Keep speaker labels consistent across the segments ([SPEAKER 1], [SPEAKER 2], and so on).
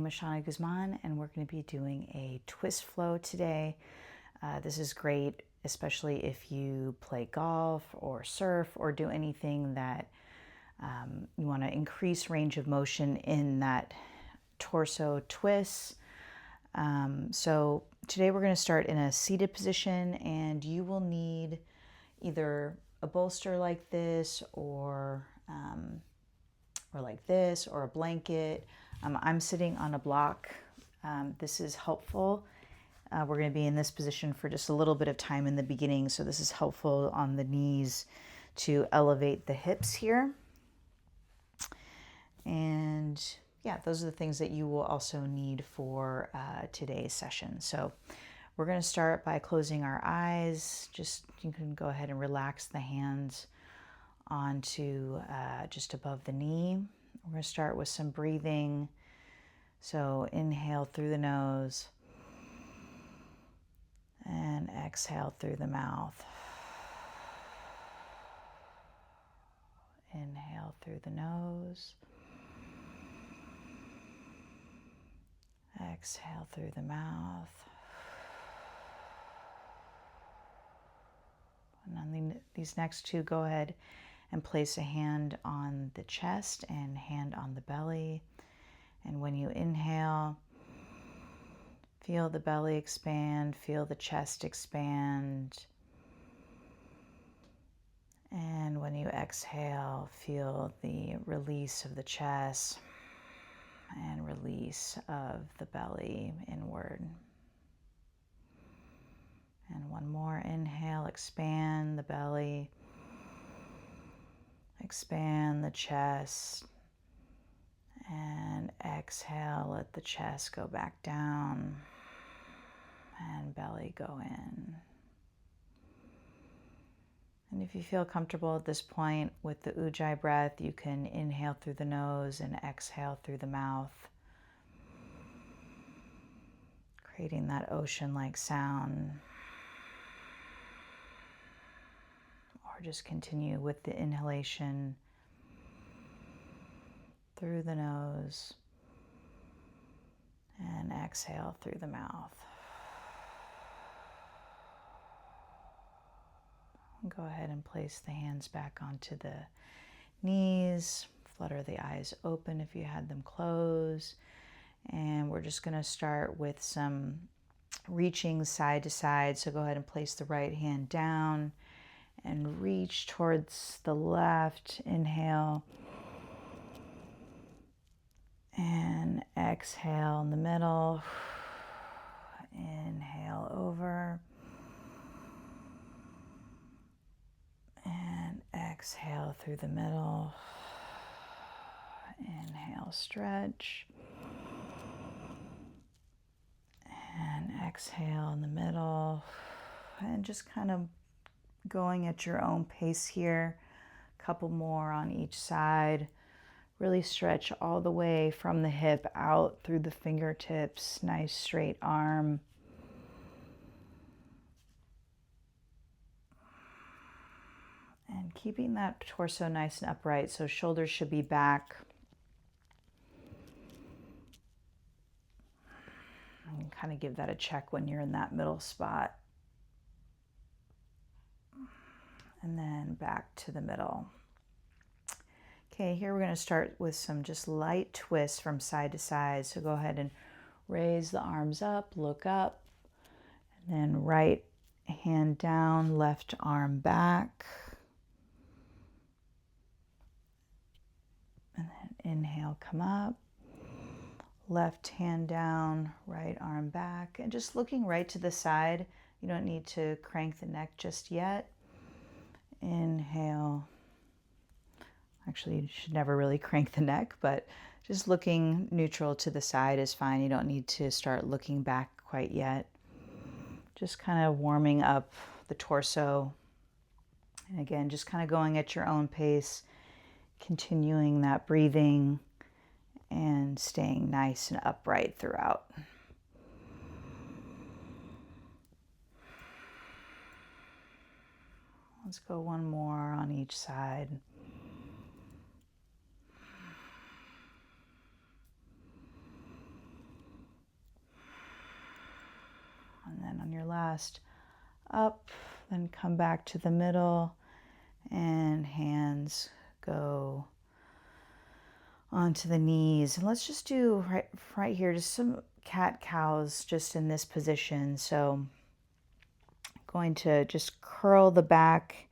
[SPEAKER 1] name is Shana Guzman, and we're going to be doing a twist flow today. This is great, especially if you play golf or surf or do anything that you want to increase range of motion in that torso twist. So today we're going to start in a seated position, and you will need either a bolster like this or like this, or a blanket. I'm sitting on a block. This is helpful. We're going to be in this position for just a little bit of time in the beginning, so this is helpful on the knees to elevate the hips here. And yeah, those are the things that you will also need for today's session. So we're going to start by closing our eyes. Just, you can go ahead and relax the hands onto just above the knee. We're going to start with some breathing. So inhale through the nose and exhale through the mouth. Inhale through the nose. Exhale through the mouth. And on these next two, go ahead and place a hand on the chest and hand on the belly. And when you inhale, feel the belly expand, feel the chest expand. And when you exhale, feel the release of the chest and release of the belly inward. And one more inhale, expand the belly, expand the chest, and exhale, let the chest go back down and belly go in. And if you feel comfortable at this point with the Ujjayi breath, you can inhale through the nose and exhale through the mouth, creating that ocean-like sound. Or just continue with the inhalation through the nose and exhale through the mouth. Go ahead and place the hands back onto the knees. Flutter the eyes open if you had them closed. And we're just going to start with some reaching side to side. So go ahead and place the right hand down and reach towards the left. Inhale. And exhale in the middle. Inhale over. And exhale through the middle. Inhale, stretch. And exhale in the middle. And just kind of going at your own pace here. A couple more on each side. Really stretch all the way from the hip out through the fingertips. Nice straight arm. And keeping that torso nice and upright, so shoulders should be back. And kind of give that a check when you're in that middle spot. And then back to the middle. Okay, here we're going to start with some just light twists from side to side. So go ahead and raise the arms up, look up, and then right hand down, left arm back. And then inhale, come up. Left hand down, right arm back. And just looking right to the side. You don't need to crank the neck just yet. Inhale. Actually, you should never really crank the neck, but just looking neutral to the side is fine. You don't need to start looking back quite yet. Just kind of warming up the torso. And again, just kind of going at your own pace, continuing that breathing and staying nice and upright throughout. Let's go one more on each side. And then on your last up, then come back to the middle and hands go onto the knees. And let's just do right here, just some cat-cows just in this position. So going to just curl the back,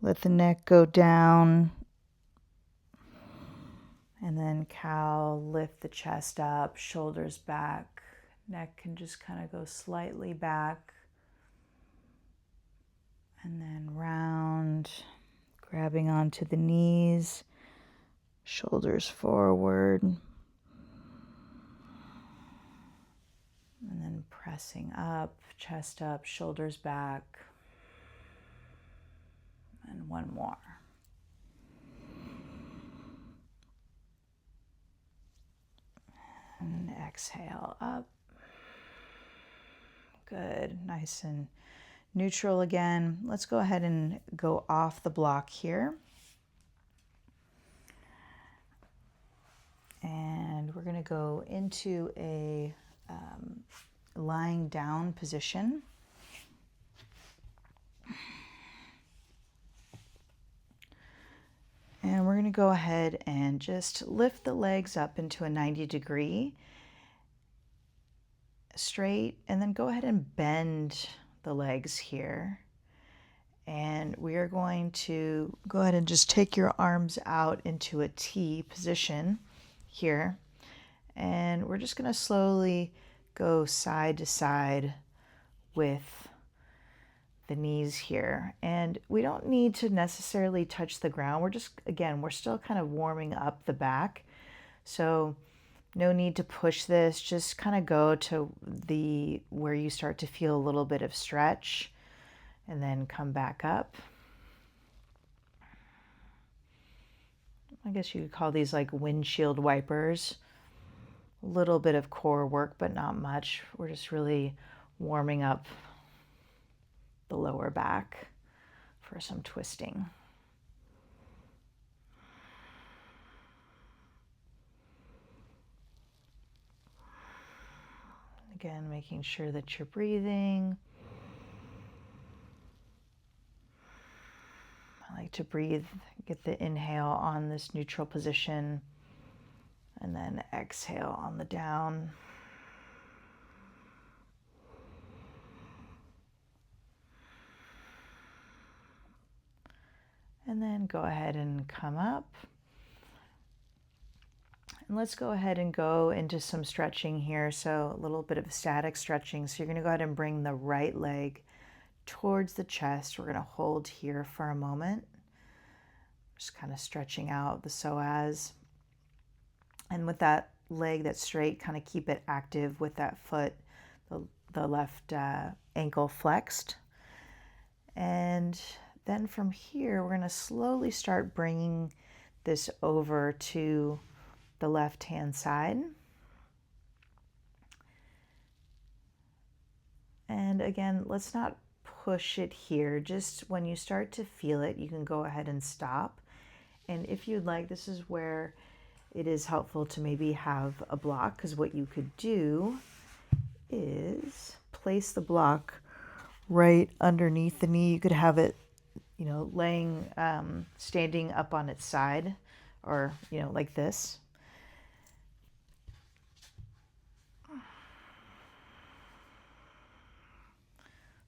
[SPEAKER 1] let the neck go down, and then cow, lift the chest up, shoulders back, neck can just kind of go slightly back, and then round, grabbing onto the knees, shoulders forward, and then pressing up, chest up, shoulders back, and one more. And exhale up. Good, nice and neutral again. Let's go ahead and go off the block here. And we're gonna go into a lying down position. And we're going to go ahead and just lift the legs up into a 90-degree straight, and then go ahead and bend the legs here. And we are going to go ahead and just take your arms out into a T position here. And we're just going to slowly go side to side with the knees here. And we don't need to necessarily touch the ground. We're just, again, we're still kind of warming up the back. So no need to push this. Just kind of go to where you start to feel a little bit of stretch, and then come back up. I guess you could call these like windshield wipers. A little bit of core work, but not much. We're just really warming up the lower back for some twisting. Again, making sure that you're breathing. I like to breathe, get the inhale on this neutral position, and then exhale on the down. And then go ahead and come up. And let's go ahead and go into some stretching here. So a little bit of static stretching. So you're going to go ahead and bring the right leg towards the chest. We're going to hold here for a moment. Just kind of stretching out the psoas. And with that leg that's straight, kind of keep it active with that foot, the left ankle flexed. And then from here, we're going to slowly start bringing this over to the left-hand side. And again, let's not push it here. Just when you start to feel it, you can go ahead and stop. And if you'd like, this is where it is helpful to maybe have a block, because what you could do is place the block right underneath the knee. You could have it, laying, standing up on its side, or, like this.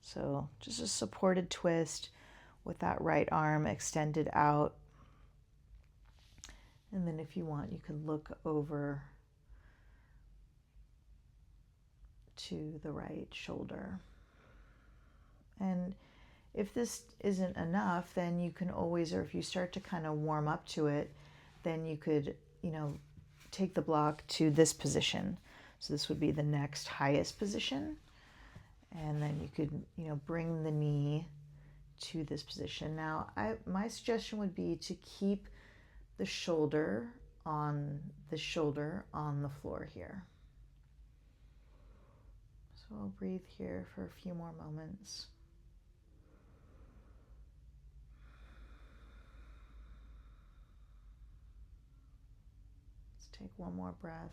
[SPEAKER 1] So just a supported twist with that right arm extended out. And then if you want, you can look over to the right shoulder. And if this isn't enough, then you can always, or if you start to kind of warm up to it, then you could, take the block to this position. So this would be the next highest position. And then you could, bring the knee to this position. Now, my suggestion would be to keep the shoulder on the floor here. So I'll breathe here for a few more moments. Let's take one more breath.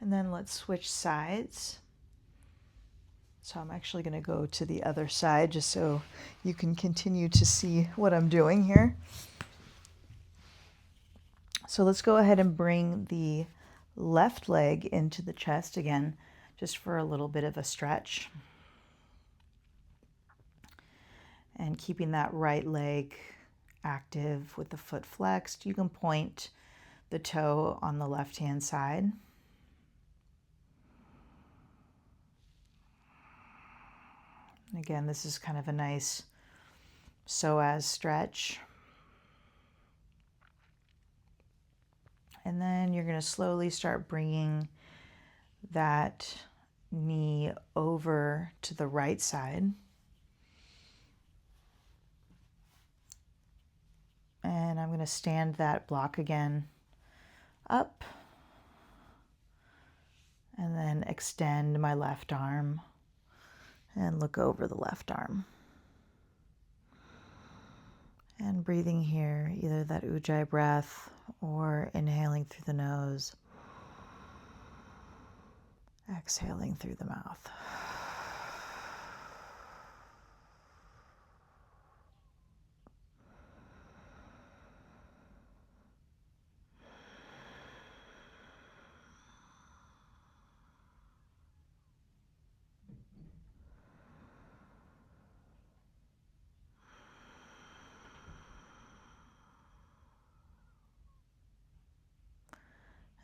[SPEAKER 1] And then let's switch sides. So I'm actually going to go to the other side just so you can continue to see what I'm doing here. So let's go ahead and bring the left leg into the chest again, just for a little bit of a stretch. And keeping that right leg active with the foot flexed. You can point the toe on the left-hand side. Again, this is kind of a nice psoas stretch. And then you're going to slowly start bringing that knee over to the right side. And I'm going to stand that block again up. And then extend my left arm and look over the left arm. And breathing here, either that Ujjayi breath or inhaling through the nose, exhaling through the mouth.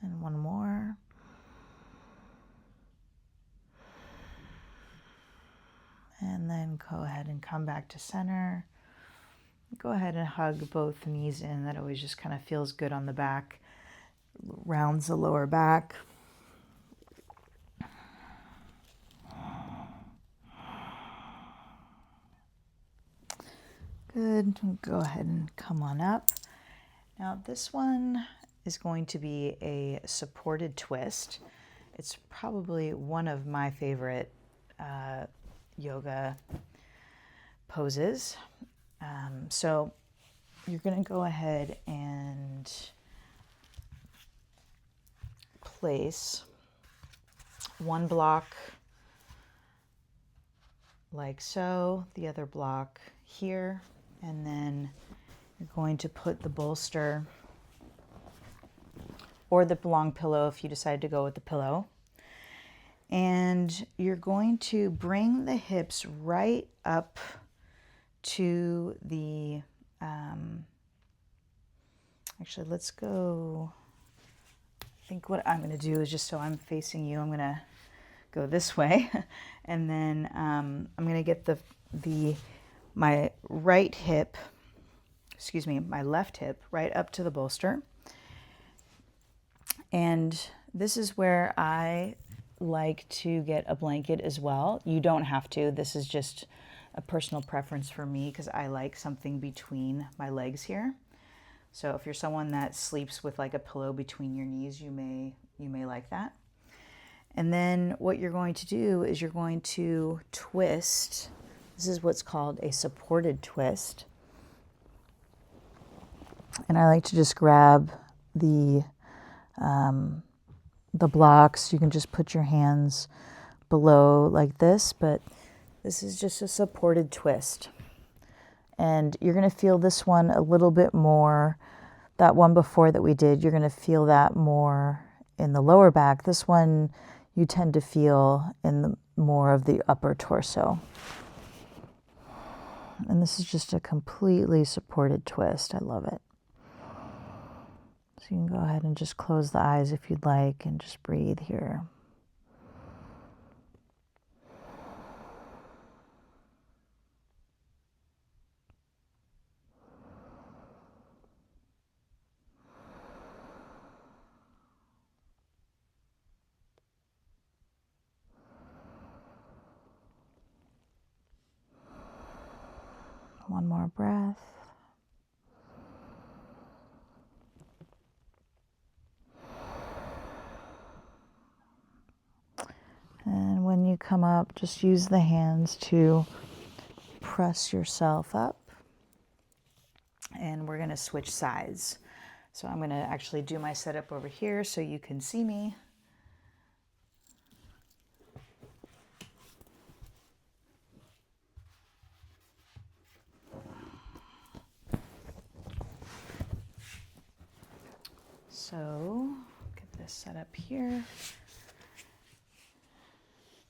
[SPEAKER 1] And one more. And then go ahead and come back to center. Go ahead and hug both knees in. That always just kind of feels good on the back. Rounds the lower back. Good. Go ahead and come on up. Now this one is going to be a supported twist. It's probably one of my favorite yoga poses. So you're going to go ahead and place one block like so, the other block here, and then you're going to put the bolster or the long pillow if you decide to go with the pillow. And you're going to bring the hips right up to the, actually let's go, I think what I'm going to do is just so I'm facing you, I'm going to go this way. And then I'm going to get my right hip, my left hip right up to the bolster. And this is where I like to get a blanket as well. You don't have to. This is just a personal preference for me because I like something between my legs here. So if you're someone that sleeps with like a pillow between your knees, you may like that. And then what you're going to do is you're going to twist. This is what's called a supported twist. And I like to just grab the blocks. You can just put your hands below like this, but this is just a supported twist. And you're going to feel this one a little bit more. That one before that we did, you're going to feel that more in the lower back. This one you tend to feel in the more of the upper torso. And this is just a completely supported twist. I love it. So you can go ahead and just close the eyes if you'd like and just breathe here. One more breath. And when you come up, just use the hands to press yourself up. And we're going to switch sides. So I'm going to actually do my setup over here so you can see me. So get this set up here.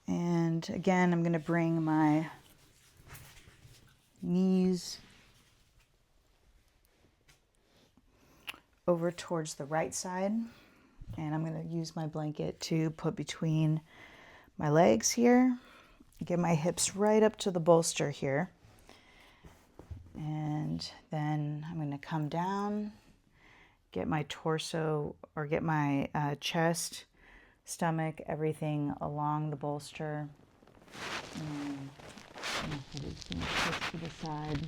[SPEAKER 1] And again, I'm going to bring my knees over towards the right side. And I'm going to use my blanket to put between my legs here. Get my hips right up to the bolster here. And then I'm going to come down, get my torso, or get my chest, stomach, everything along the bolster. And my head is going to twist to the side.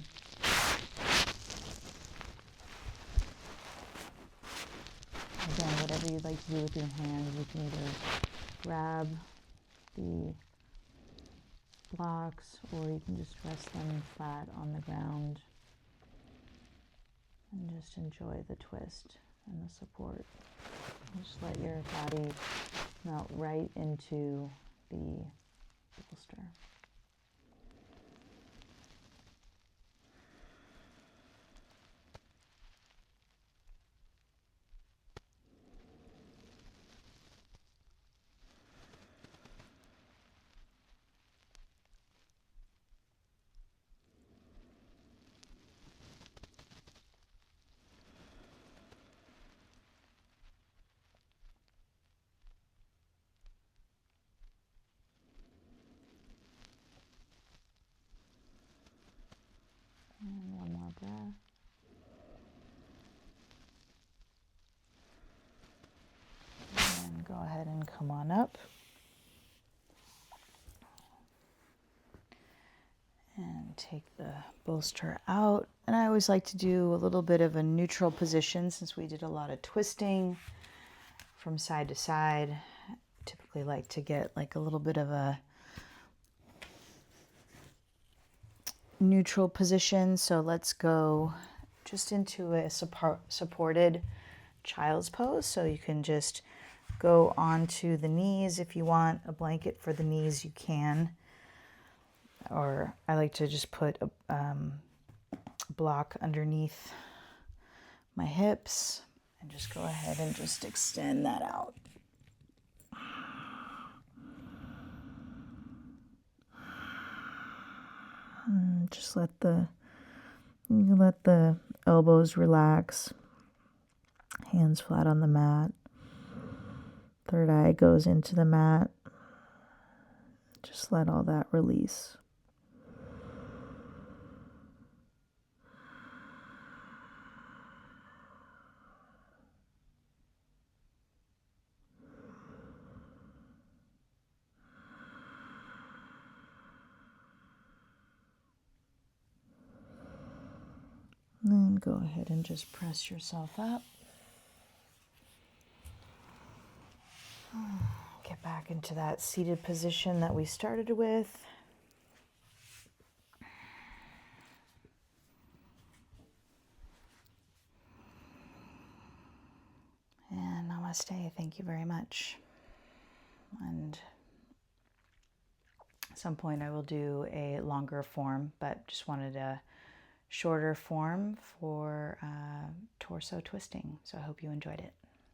[SPEAKER 1] Again, whatever you'd like to do with your hands, you can either grab the blocks or you can just rest them flat on the ground and just enjoy the twist and the support. Just let your body melt right into the bolster. And one more breath. And go ahead and come on up. And take the bolster out. And I always like to do a little bit of a neutral position since we did a lot of twisting from side to side. I typically like to get like a little bit of a neutral position. So let's go just into a supported child's pose. So you can just go onto the knees. If you want a blanket for the knees, you can. Or I like to just put a block underneath my hips and just go ahead and just extend that out. And just let the elbows relax, hands flat on the mat. Third eye goes into the mat. Just let all that release. And go ahead and just press yourself up. Get back into that seated position that we started with. And namaste. Thank you very much. And at some point I will do a longer form, but just wanted a shorter form for torso twisting. So I hope you enjoyed it.